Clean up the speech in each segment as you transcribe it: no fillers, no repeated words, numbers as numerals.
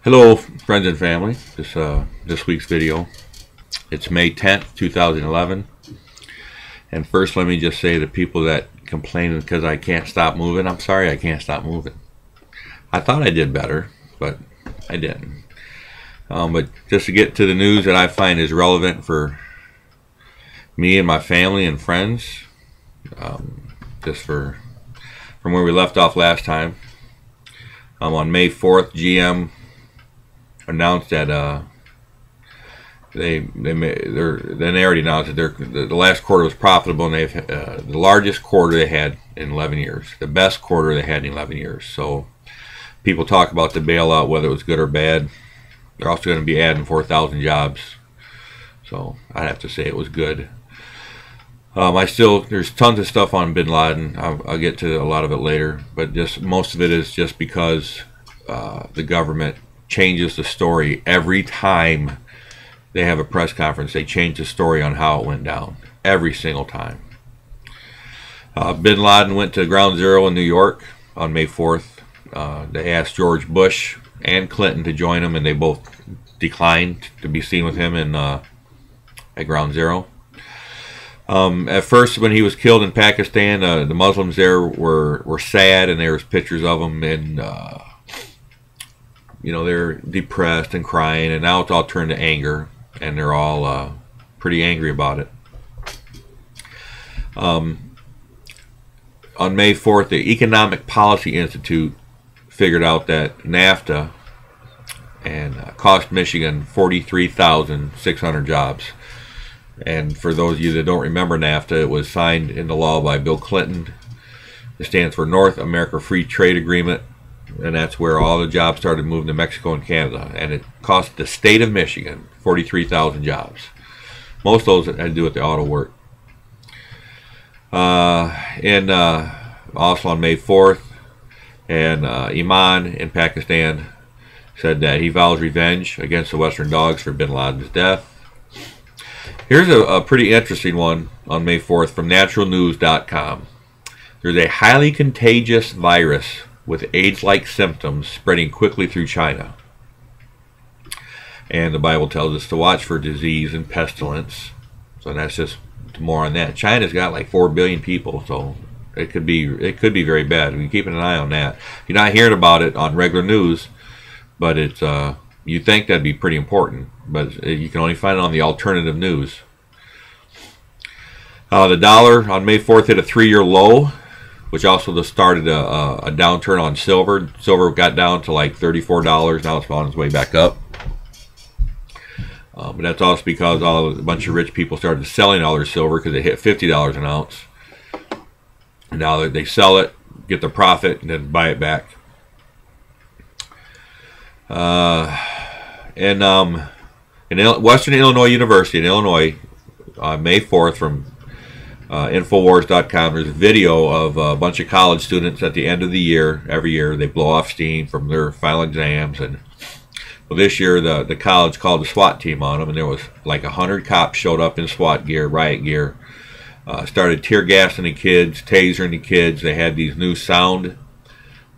Hello, friends and family. This week's video. It's May 10th, 2011. And first, let me just say to people that complain because I can't stop moving, I'm sorry I can't stop moving. I thought I did better, but I didn't. But just to get to the news that I find is relevant for me and my family and friends, from where we left off last time. On May 4th, GM announced that they already announced that the last quarter was profitable, and they've the largest quarter they had in 11 years, the best quarter they had in 11 years. So people talk about the bailout, whether it was good or bad. They're also going to be adding 4,000 jobs, so I'd have to say it was good. There's tons of stuff on Bin Laden. I'll get to a lot of it later, but just most of it is just because the government changes the story every time they have a press conference. They change the story on how it went down every single time. Bin Laden went to Ground Zero in New York on May 4th. They asked George Bush and Clinton to join him, and they both declined to be seen with him at Ground Zero. At first, when he was killed in Pakistan, the Muslims there were sad, and there was pictures of him, and they're depressed and crying, and now it's all turned to anger, and they're all pretty angry about it. On May 4th, the Economic Policy Institute figured out that NAFTA cost Michigan 43,600 jobs. And for those of you that don't remember NAFTA, it was signed into law by Bill Clinton. It stands for North America Free Trade Agreement, and that's where all the jobs started moving to Mexico and Canada. And it cost the state of Michigan 43,000 jobs. Most of those had to do with the auto work. Also on May 4th, and Iman in Pakistan said that he vows revenge against the Western dogs for Bin Laden's death. Here's a pretty interesting one on May 4th from naturalnews.com. There's a highly contagious virus with AIDS-like symptoms spreading quickly through China. And the Bible tells us to watch for disease and pestilence. So that's just more on that. China's got like 4 billion people, so it could be very bad. We're keeping an eye on that. You're not hearing about it on regular news, but it's you think that'd be pretty important, but you can only find it on the alternative news. The dollar on May 4th hit a 3-year low, which also started a downturn on silver. Silver got down to like $34. Now it's on its way back up. But that's also because a bunch of rich people started selling all their silver because it hit $50 an ounce. And now they sell it, get the profit, and then buy it back. In Western Illinois University in Illinois, May 4th, from Infowars.com, there's a video of a bunch of college students at the end of the year. Every year they blow off steam from their final exams, and well, this year the college called the SWAT team on them, and there was like 100 cops showed up in SWAT gear, riot gear, started tear gassing the kids, tasering the kids. They had these new sound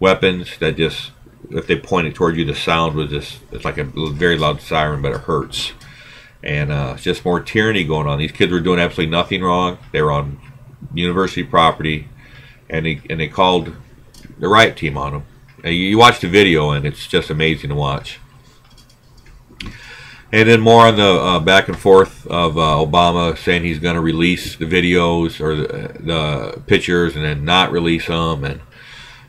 weapons that just, if they pointed toward you, the sound was just, it's like a very loud siren, but it hurts. And it's just more tyranny going on. These kids were doing absolutely nothing wrong. They were on university property, and they called the riot team on them. And you watch the video, and it's just amazing to watch. And then more on the back and forth of Obama saying he's going to release the videos or the pictures and then not release them, and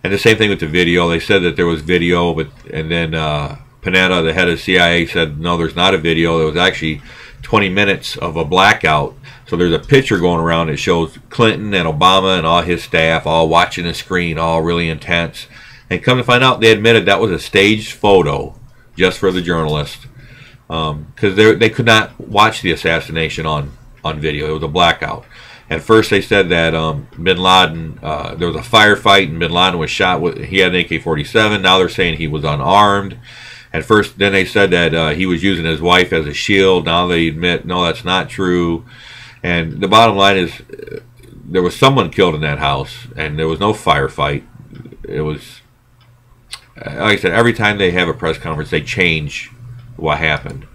the same thing with the video. They said that there was video, and then Panetta, the head of CIA, said no, there's not a video. There was actually 20 minutes of a blackout. So there's a picture going around that shows Clinton and Obama and all his staff all watching the screen, all really intense. And come to find out, they admitted that was a staged photo just for the journalist, because they could not watch the assassination on video. It was a blackout. At first they said that Bin Laden, there was a firefight and Bin Laden was shot he had an AK-47. Now they're saying he was unarmed. At first, then they said that he was using his wife as a shield. Now they admit, no, that's not true. And the bottom line is, there was someone killed in that house, and there was no firefight. It was like I said, every time they have a press conference, they change what happened,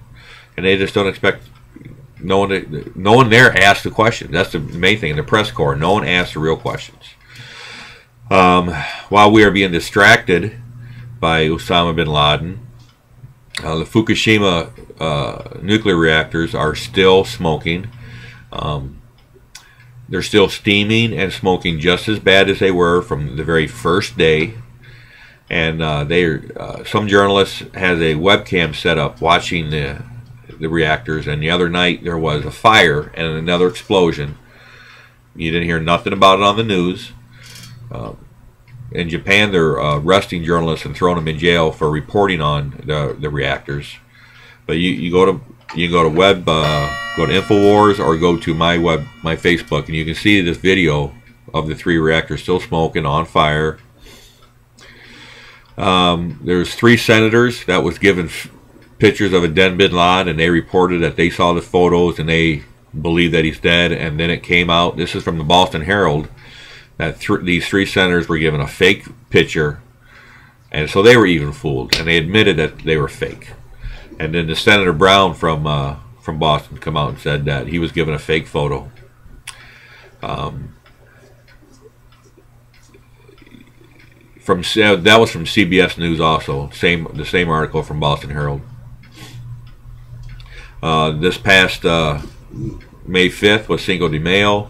and they just don't expect no one there asks the question. That's the main thing in the press corps. No one asks the real questions. While we are being distracted by Osama bin Laden, the Fukushima nuclear reactors are still smoking. They're still steaming and smoking just as bad as they were from the very first day. And some journalists has a webcam set up watching the reactors. And the other night there was a fire and another explosion. You didn't hear nothing about it on the news. In Japan, they're arresting journalists and throwing them in jail for reporting on the reactors. But you go to Infowars or go to my Facebook, and you can see this video of the 3 reactors still smoking on fire. There's 3 senators that was given pictures of a dead bin Laden, and they reported that they saw the photos and they believe that he's dead. And then it came out, this is from the Boston Herald, that these 3 senators were given a fake picture, and so they were even fooled, and they admitted that they were fake. And then the Senator Brown from Boston come out and said that he was given a fake photo. That was from CBS News also. The same article from Boston Herald. This past May 5th was Cinco de Mayo.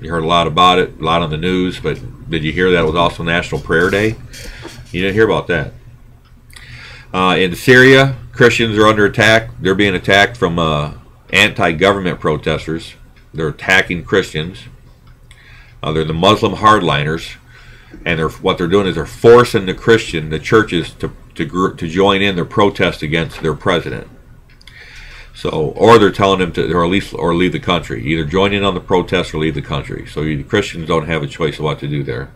You heard a lot about it, a lot on the news, but did you hear that it was also National Prayer Day? You didn't hear about that. In Syria, Christians are under attack. They're being attacked from anti-government protesters. They're attacking Christians. They're the Muslim hardliners, and what they're doing is they're forcing the churches to join in their protest against their president. So, or they're telling them to, or leave the country. Either join in on the protest or leave the country. So the Christians don't have a choice of what to do there.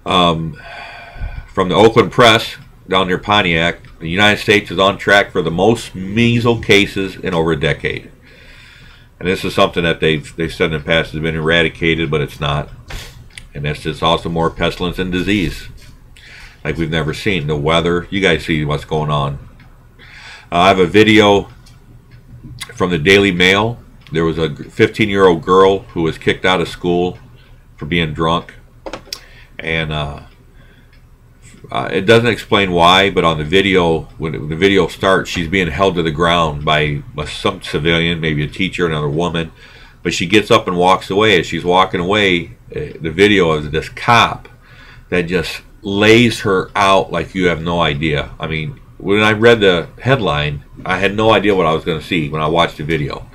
From the Oakland Press down near Pontiac, the United States is on track for the most measles cases in over a decade. And this is something that they've said in the past has been eradicated, but it's not. And that's just also more pestilence and disease, like we've never seen. The weather, you guys see what's going on. I have a video from the Daily Mail. There was a 15-year-old girl who was kicked out of school for being drunk, and it doesn't explain why, but on the video, when the video starts, she's being held to the ground by some civilian, maybe a teacher, another woman, but she gets up and walks away. As she's walking away, the video of this cop that just lays her out like you have no idea. I mean, when I read the headline, I had no idea what I was going to see when I watched the video.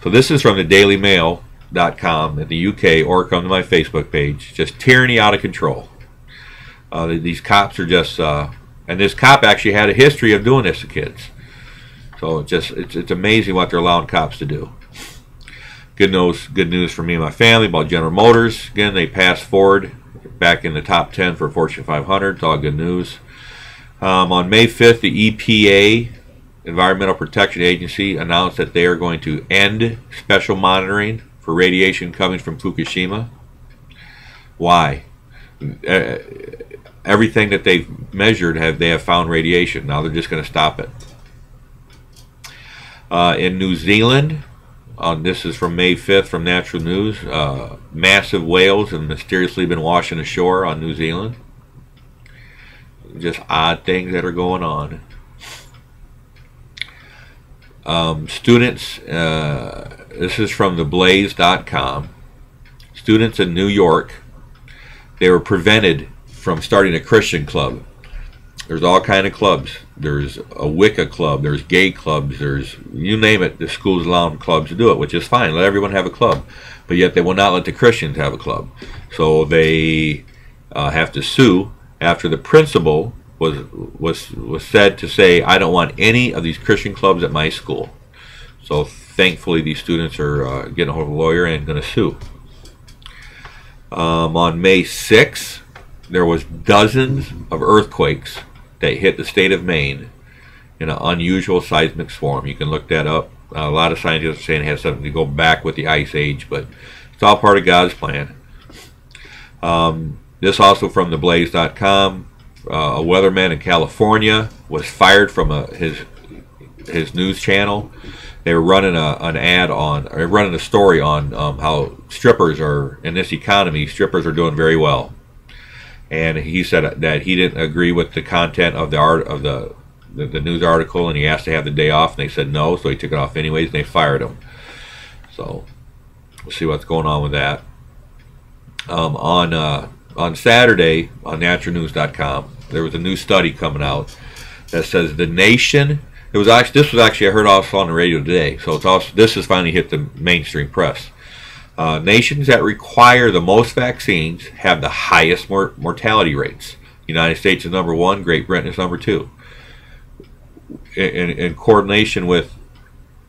So this is from the dailymail.com in the UK, or come to my Facebook page. Just tyranny out of control. These cops are just, and this cop actually had a history of doing this to kids. So it's amazing what they're allowing cops to do. Good news for me and my family about General Motors. Again, they passed Ford back in the top 10 for Fortune 500. It's all good news. On May 5th, the EPA, Environmental Protection Agency, announced that they are going to end special monitoring for radiation coming from Fukushima. Why? Everything that they've measured, they have found radiation. Now they're just going to stop it. In New Zealand, this is from May 5th from Natural News, massive whales have mysteriously been washing ashore on New Zealand. Just odd things that are going on. Students, this is from theblaze.com. Students in New York, they were prevented from starting a Christian club. There's all kind of clubs. There's a Wicca club, there's gay clubs, there's, you name it, the schools allow clubs to do it, which is fine. Let everyone have a club. But yet they will not let the Christians have a club. So they have to sue after the principal was said to say, I don't want any of these Christian clubs at my school. So thankfully these students are getting a hold of a lawyer and going to sue. On May 6th, there was dozens of earthquakes that hit the state of Maine in an unusual seismic swarm. You can look that up. A lot of scientists are saying it has something to go back with the Ice Age, but it's all part of God's plan. This also from theblaze.com. A weatherman in California was fired from his news channel. They were running running a story on how strippers are, in this economy, strippers are doing very well. And he said that he didn't agree with the content of the news article, and he asked to have the day off, and they said no, so he took it off anyways, and they fired him. So we'll see what's going on with that. On Saturday on naturalnews.com, there was a new study coming out that says the nation. This was actually I heard also on the radio today, so this has finally hit the mainstream press. Nations that require the most vaccines have the highest mortality rates. The United States is number 1. Great Britain is number 2. In coordination with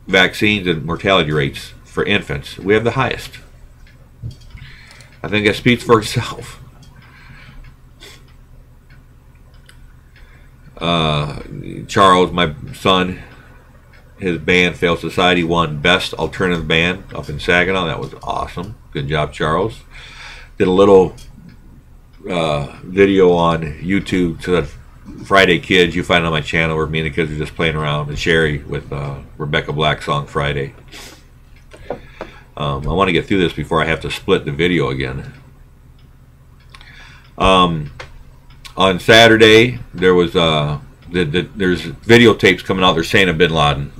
vaccines and mortality rates for infants, we have the highest. I think that speaks for itself. Charles, my son, his band, Fail Society, won Best Alternative Band up in Saginaw. That was awesome. Good job, Charles. Did a little video on YouTube to the Friday Kids. You find it on my channel where me and the kids are just playing around. And Sherry with Rebecca Black's song Friday. I want to get through this before I have to split the video again. On Saturday, there was there's videotapes coming out. They're saying of Bin Laden.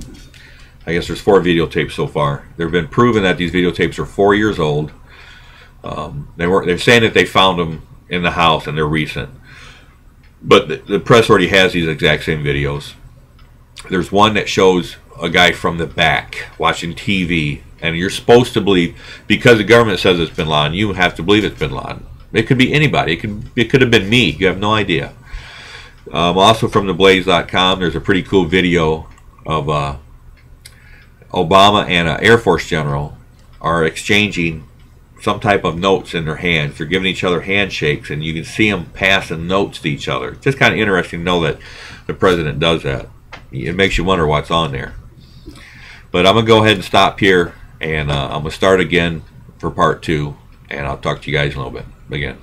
I guess there's 4 videotapes so far. They've been proven that these videotapes are 4 years old. They're saying that they found them in the house and they're recent, but the press already has these exact same videos. There's one that shows a guy from the back watching TV, and you're supposed to believe, because the government says it's Bin Laden, you have to believe it's Bin Laden. It could be anybody. It could have been me. You have no idea. Also from theblaze.com, there's a pretty cool video of Obama and an Air Force general are exchanging some type of notes in their hands. They're giving each other handshakes, and you can see them passing notes to each other. It's just kind of interesting to know that the president does that. It makes you wonder what's on there. But I'm going to go ahead and stop here, and I'm going to start again for part 2, and I'll talk to you guys in a little bit. Again.